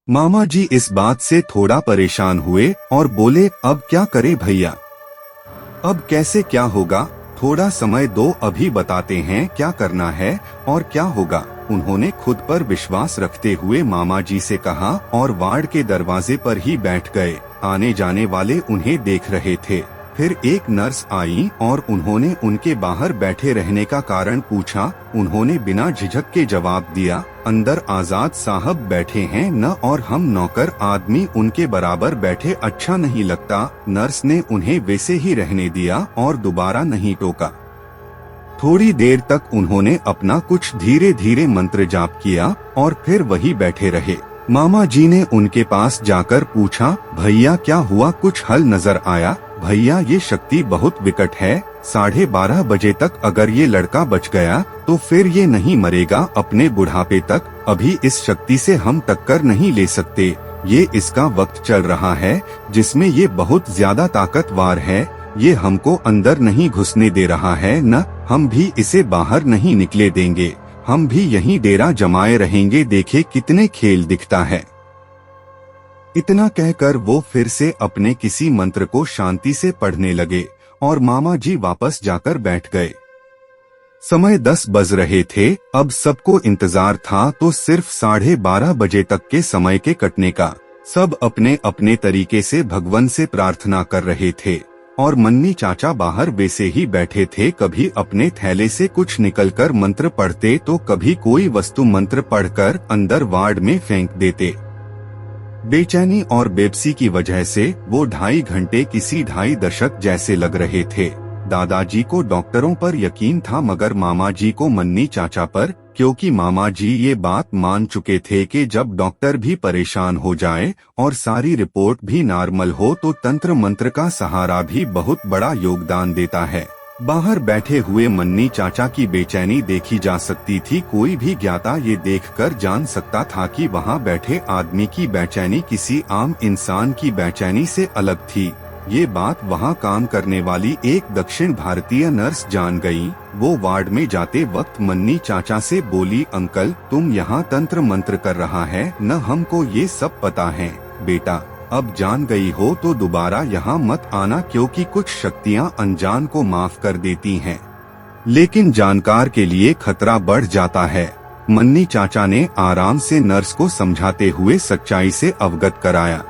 मामा जी इस बात से थोड़ा परेशान हुए और बोले, अब क्या करे भैया, अब कैसे क्या होगा, थोड़ा समय दो, अभी बताते हैं क्या करना है और क्या होगा। उन्होंने खुद पर विश्वास रखते हुए मामा जी से कहा और वार्ड के दरवाजे पर ही बैठ गए। आने जाने वाले उन्हें देख रहे थे। फिर एक नर्स आई और उन्होंने उनके बाहर बैठे रहने का कारण पूछा। उन्होंने बिना झिझक के जवाब दिया, अंदर आजाद साहब बैठे हैं न, और हम नौकर आदमी उनके बराबर बैठे अच्छा नहीं लगता। नर्स ने उन्हें वैसे ही रहने दिया और दोबारा नहीं टोका। थोड़ी देर तक उन्होंने अपना कुछ धीरे धीरे मंत्र जाप किया और फिर वही बैठे रहे। मामा जी ने उनके पास जाकर पूछा, भैया क्या हुआ, कुछ हल नजर आया? भैया ये शक्ति बहुत विकट है, 12:30 बजे तक अगर ये लड़का बच गया तो फिर ये नहीं मरेगा अपने बुढ़ापे तक। अभी इस शक्ति से हम टक्कर नहीं ले सकते। ये इसका वक्त चल रहा है जिसमें ये बहुत ज्यादा ताकतवर है। ये हमको अंदर नहीं घुसने दे रहा है, न हम भी इसे बाहर नहीं निकले देंगे। हम भी यहीं डेरा जमाए रहेंगे, देखे कितने खेल दिखता है। इतना कहकर वो फिर से अपने किसी मंत्र को शांति से पढ़ने लगे और मामा जी वापस जाकर बैठ गए। समय 10 बज रहे थे। अब सबको इंतजार था तो सिर्फ 12:30 बजे तक के समय के कटने का। सब अपने अपने तरीके से भगवान से प्रार्थना कर रहे थे और मन्नी चाचा बाहर वैसे ही बैठे थे। कभी अपने थैले से कुछ निकलकर मंत्र पढ़ते तो कभी कोई वस्तु मंत्र पढ़कर अंदर वार्ड में फेंक देते। बेचैनी और बेबसी की वजह से वो 2.5 घंटे किसी 2.5 दशक जैसे लग रहे थे। दादाजी को डॉक्टरों पर यकीन था मगर मामा जी को मन्नी चाचा पर, क्योंकि मामा जी ये बात मान चुके थे कि जब डॉक्टर भी परेशान हो जाए और सारी रिपोर्ट भी नॉर्मल हो तो तंत्र मंत्र का सहारा भी बहुत बड़ा योगदान देता है। बाहर बैठे हुए मन्नी चाचा की बेचैनी देखी जा सकती थी। कोई भी ज्ञाता ये देखकर जान सकता था कि वहाँ बैठे आदमी की बेचैनी किसी आम इंसान की बेचैनी से अलग थी। ये बात वहाँ काम करने वाली एक दक्षिण भारतीय नर्स जान गई। वो वार्ड में जाते वक्त मन्नी चाचा से बोली, अंकल तुम यहाँ तंत्र मंत्र कर रहा है न, हमको ये सब पता है। बेटा अब जान गई हो तो दोबारा यहाँ मत आना, क्योंकि कुछ शक्तियाँ अनजान को माफ कर देती हैं, लेकिन जानकार के लिए खतरा बढ़ जाता है। मन्नी चाचा ने आराम से नर्स को समझाते हुए सच्चाई से अवगत कराया।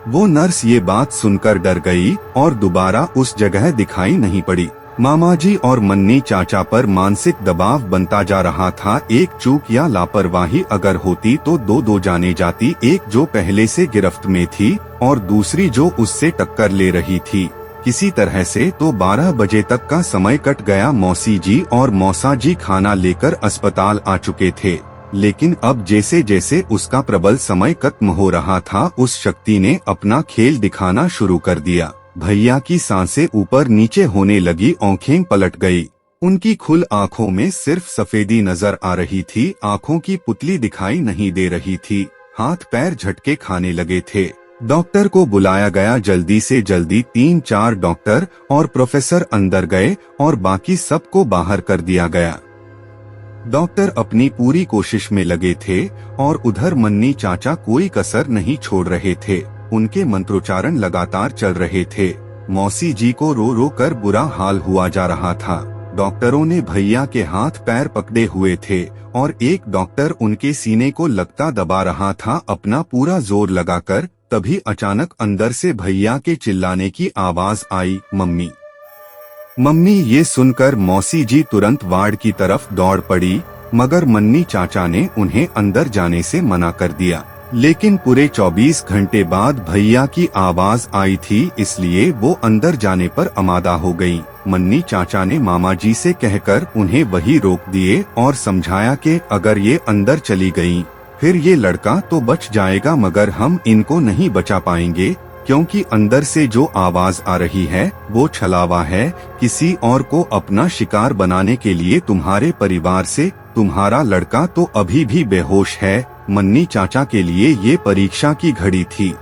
वो नर्स ये बात सुनकर डर गई और दोबारा उस जगह दिखाई नहीं पड़ी। मामा जी और मन्नी चाचा पर मानसिक दबाव बनता जा रहा था। एक चूक या लापरवाही अगर होती तो दो जाने जाती, एक जो पहले से गिरफ्त में थी और दूसरी जो उससे टक्कर ले रही थी। किसी तरह से तो 12 बजे तक का समय कट गया। मौसी जी और मौसा जी खाना लेकर अस्पताल आ चुके थे, लेकिन अब जैसे जैसे उसका प्रबल समय खत्म हो रहा था उस शक्ति ने अपना खेल दिखाना शुरू कर दिया। भैया की सांसें ऊपर नीचे होने लगी, आंखें पलट गई। उनकी खुल आंखों में सिर्फ सफेदी नजर आ रही थी, आंखों की पुतली दिखाई नहीं दे रही थी। हाथ पैर झटके खाने लगे थे। डॉक्टर को बुलाया गया। जल्दी से जल्दी 3-4 डॉक्टर और प्रोफेसर अंदर गए और बाकी सबको बाहर कर दिया गया। डॉक्टर अपनी पूरी कोशिश में लगे थे और उधर मन्नी चाचा कोई कसर नहीं छोड़ रहे थे। उनके मंत्रोच्चारण लगातार चल रहे थे। मौसी जी को रो रो कर बुरा हाल हुआ जा रहा था। डॉक्टरों ने भैया के हाथ पैर पकड़े हुए थे और एक डॉक्टर उनके सीने को लगता दबा रहा था अपना पूरा जोर लगाकर। तभी अचानक अंदर से भैया के चिल्लाने की आवाज आई, मम्मी मम्मी। ये सुनकर मौसी जी तुरंत वार्ड की तरफ दौड़ पड़ी, मगर मन्नी चाचा ने उन्हें अंदर जाने से मना कर दिया। लेकिन पूरे 24 घंटे बाद भैया की आवाज आई थी, इसलिए वो अंदर जाने पर आमादा हो गई। मन्नी चाचा ने मामा जी से कहकर उन्हें वही रोक दिए और समझाया कि अगर ये अंदर चली गई फिर ये लड़का तो बच जाएगा मगर हम इनको नहीं बचा पाएंगे, क्योंकि अंदर से जो आवाज आ रही है वो छलावा है, किसी और को अपना शिकार बनाने के लिए। तुम्हारे परिवार से तुम्हारा लड़का तो अभी भी बेहोश है। मन्नी चाचा के लिए ये परीक्षा की घड़ी थी।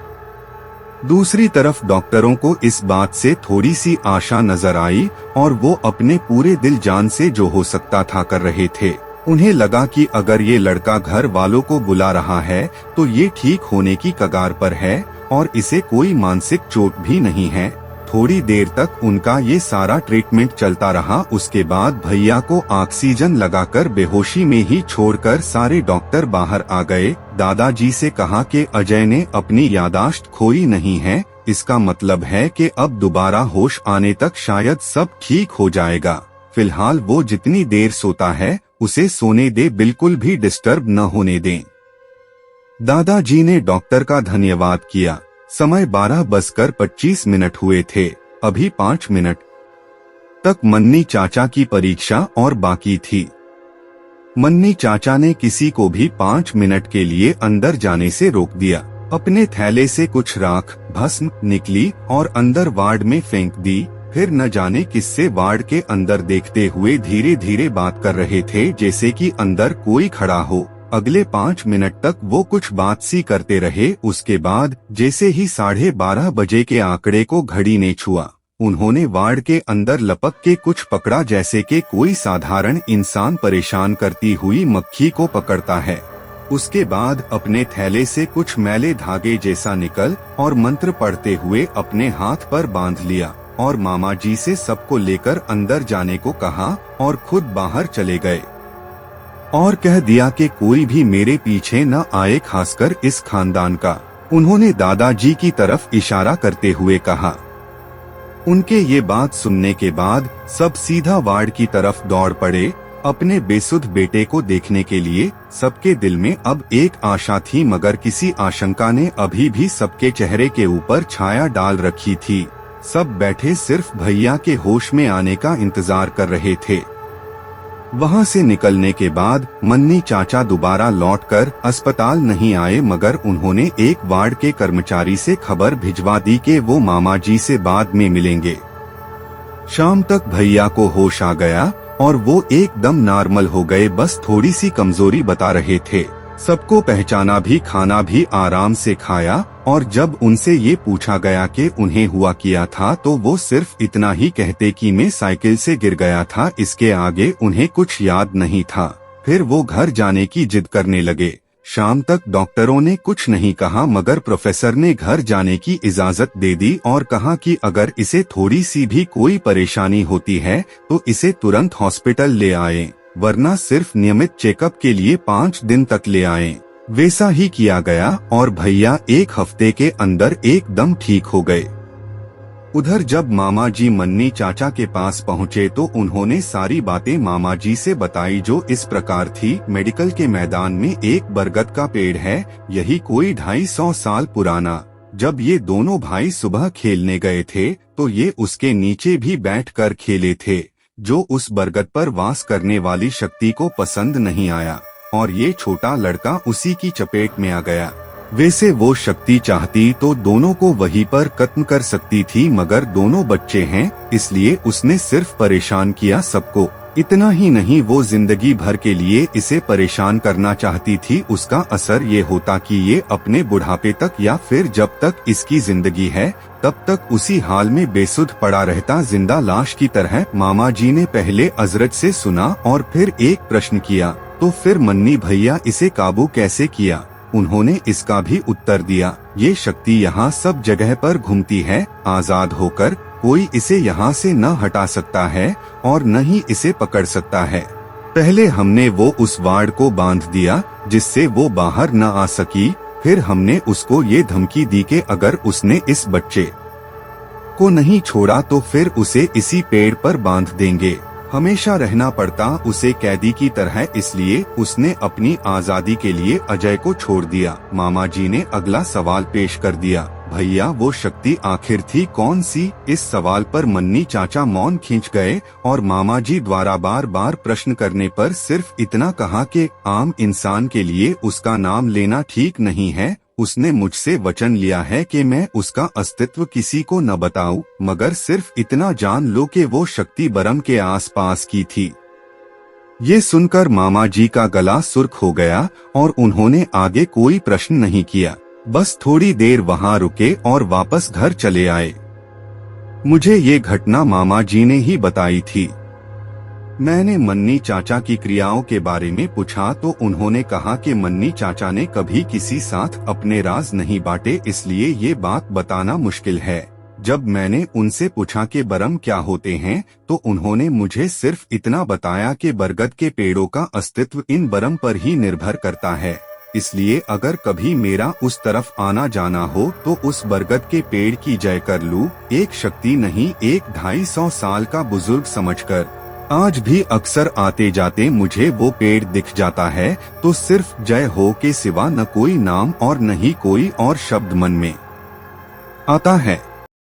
दूसरी तरफ डॉक्टरों को इस बात से थोड़ी सी आशा नजर आई और वो अपने पूरे दिल जान से जो हो सकता था कर रहे थे। उन्हें लगा कि अगर ये लड़का घर वालों को बुला रहा है तो ये ठीक होने की कगार पर है और इसे कोई मानसिक चोट भी नहीं है। थोड़ी देर तक उनका ये सारा ट्रीटमेंट चलता रहा। उसके बाद भैया को ऑक्सीजन लगाकर बेहोशी में ही छोड़कर सारे डॉक्टर बाहर आ गए। दादाजी से कहा कि अजय ने अपनी यादाश्त खोई नहीं है, इसका मतलब है कि अब दोबारा होश आने तक शायद सब ठीक हो जाएगा। फिलहाल वो जितनी देर सोता है उसे सोने दे, बिल्कुल भी डिस्टर्ब न होने दें। दादाजी ने डॉक्टर का धन्यवाद किया। समय 12:25 हुए थे। अभी 5 मिनट तक मन्नी चाचा की परीक्षा और बाकी थी। मन्नी चाचा ने किसी को भी 5 मिनट के लिए अंदर जाने से रोक दिया। अपने थैले से कुछ राख भस्म निकली और अंदर वार्ड में फेंक दी। फिर न जाने किससे वार्ड के अंदर देखते हुए धीरे धीरे बात कर रहे थे, जैसे कि अंदर कोई खड़ा हो। अगले 5 मिनट तक वो कुछ बात सी करते रहे। उसके बाद जैसे ही 12:30 बजे के आंकड़े को घड़ी ने छुआ, उन्होंने वार्ड के अंदर लपक के कुछ पकड़ा, जैसे कि कोई साधारण इंसान परेशान करती हुई मक्खी को पकड़ता है। उसके बाद अपने थैले से कुछ मैले धागे जैसा निकल और मंत्र पढ़ते हुए अपने हाथ पर बांध लिया और मामा जी से सबको लेकर अंदर जाने को कहा और खुद बाहर चले गए और कह दिया कि कोई भी मेरे पीछे न आए, खासकर इस खानदान का। उन्होंने दादाजी की तरफ इशारा करते हुए कहा। उनके ये बात सुनने के बाद सब सीधा वार्ड की तरफ दौड़ पड़े अपने बेसुध बेटे को देखने के लिए। सबके दिल में अब एक आशा थी, मगर किसी आशंका ने अभी भी सबके चेहरे के ऊपर छाया डाल रखी थी। सब बैठे सिर्फ भैया के होश में आने का इंतजार कर रहे थे। वहां से निकलने के बाद मन्नी चाचा दोबारा लौटकर अस्पताल नहीं आए, मगर उन्होंने एक वार्ड के कर्मचारी से खबर भिजवा दी कि वो मामा जी से बाद में मिलेंगे। शाम तक भैया को होश आ गया और वो एकदम नॉर्मल हो गए, बस थोड़ी सी कमजोरी बता रहे थे। सबको पहचाना भी, खाना भी आराम से खाया और जब उनसे ये पूछा गया कि उन्हें हुआ किया था तो वो सिर्फ इतना ही कहते कि मैं साइकिल से गिर गया था। इसके आगे उन्हें कुछ याद नहीं था। फिर वो घर जाने की जिद करने लगे। शाम तक डॉक्टरों ने कुछ नहीं कहा, मगर प्रोफेसर ने घर जाने की इजाजत दे दी और कहा कि अगर इसे थोड़ी सी भी कोई परेशानी होती है तो इसे तुरंत हॉस्पिटल ले आएं, वरना सिर्फ नियमित चेकअप के लिए 5 दिन तक ले आएं। वैसा ही किया गया और भैया 1 हफ्ते के अंदर एकदम ठीक हो गए। उधर जब मामा जी मन्नी चाचा के पास पहुँचे तो उन्होंने सारी बातें मामा जी से बताई, जो इस प्रकार थी। मेडिकल के मैदान में एक बरगद का पेड़ है, यही कोई 250 साल पुराना। जब ये दोनों भाई सुबह खेलने गए थे तो ये उसके नीचे भी बैठकर खेले थे, जो उस बरगद पर वास करने वाली शक्ति को पसंद नहीं आया और ये छोटा लड़का उसी की चपेट में आ गया। वैसे वो शक्ति चाहती तो दोनों को वहीं पर खत्म कर सकती थी, मगर दोनों बच्चे हैं इसलिए उसने सिर्फ परेशान किया सबको। इतना ही नहीं, वो जिंदगी भर के लिए इसे परेशान करना चाहती थी। उसका असर ये होता कि ये अपने बुढ़ापे तक या फिर जब तक इसकी जिंदगी है तब तक उसी हाल में बेसुध पड़ा रहता, जिंदा लाश की तरह। मामा जी ने पहले अजरत से सुना और फिर एक प्रश्न किया, तो फिर मन्नी भैया इसे काबू कैसे किया? उन्होंने इसका भी उत्तर दिया, ये शक्ति यहाँ सब जगह पर घूमती है, आजाद होकर कोई इसे यहाँ से न हटा सकता है और न ही इसे पकड़ सकता है। पहले हमने वो उस वार्ड को बांध दिया जिससे वो बाहर न आ सकी। फिर हमने उसको ये धमकी दी कि अगर उसने इस बच्चे को नहीं छोड़ा तो फिर उसे इसी पेड़ पर बांध देंगे। हमेशा रहना पड़ता उसे कैदी की तरह, इसलिए उसने अपनी आजादी के लिए अजय को छोड़ दिया। मामा जी ने अगला सवाल पेश कर दिया, भैया वो शक्ति आखिर थी कौन सी? इस सवाल पर मन्नी चाचा मौन खींच गए और मामा जी द्वारा बार बार प्रश्न करने पर सिर्फ इतना कहा कि आम इंसान के लिए उसका नाम लेना ठीक नहीं है। उसने मुझसे वचन लिया है कि मैं उसका अस्तित्व किसी को न बताऊं, मगर सिर्फ इतना जान लो कि वो शक्ति बरम के आसपास की थी। ये सुनकर मामा जी का गला सुर्ख हो गया और उन्होंने आगे कोई प्रश्न नहीं किया, बस थोड़ी देर वहां रुके और वापस घर चले आए। मुझे ये घटना मामा जी ने ही बताई थी। मैंने मन्नी चाचा की क्रियाओं के बारे में पूछा तो उन्होंने कहा कि मन्नी चाचा ने कभी किसी साथ अपने राज नहीं बांटे, इसलिए ये बात बताना मुश्किल है। जब मैंने उनसे पूछा कि बरम क्या होते हैं तो उन्होंने मुझे सिर्फ इतना बताया कि बरगद के पेड़ों का अस्तित्व इन बरम पर ही निर्भर करता है। इसलिए अगर कभी मेरा उस तरफ आना जाना हो तो उस बरगद के पेड़ की जय कर लूं, एक शक्ति नहीं एक 250 साल का बुजुर्ग समझकर। आज भी अक्सर आते जाते मुझे वो पेड़ दिख जाता है तो सिर्फ जय हो के सिवा न कोई नाम और न ही कोई और शब्द मन में आता है।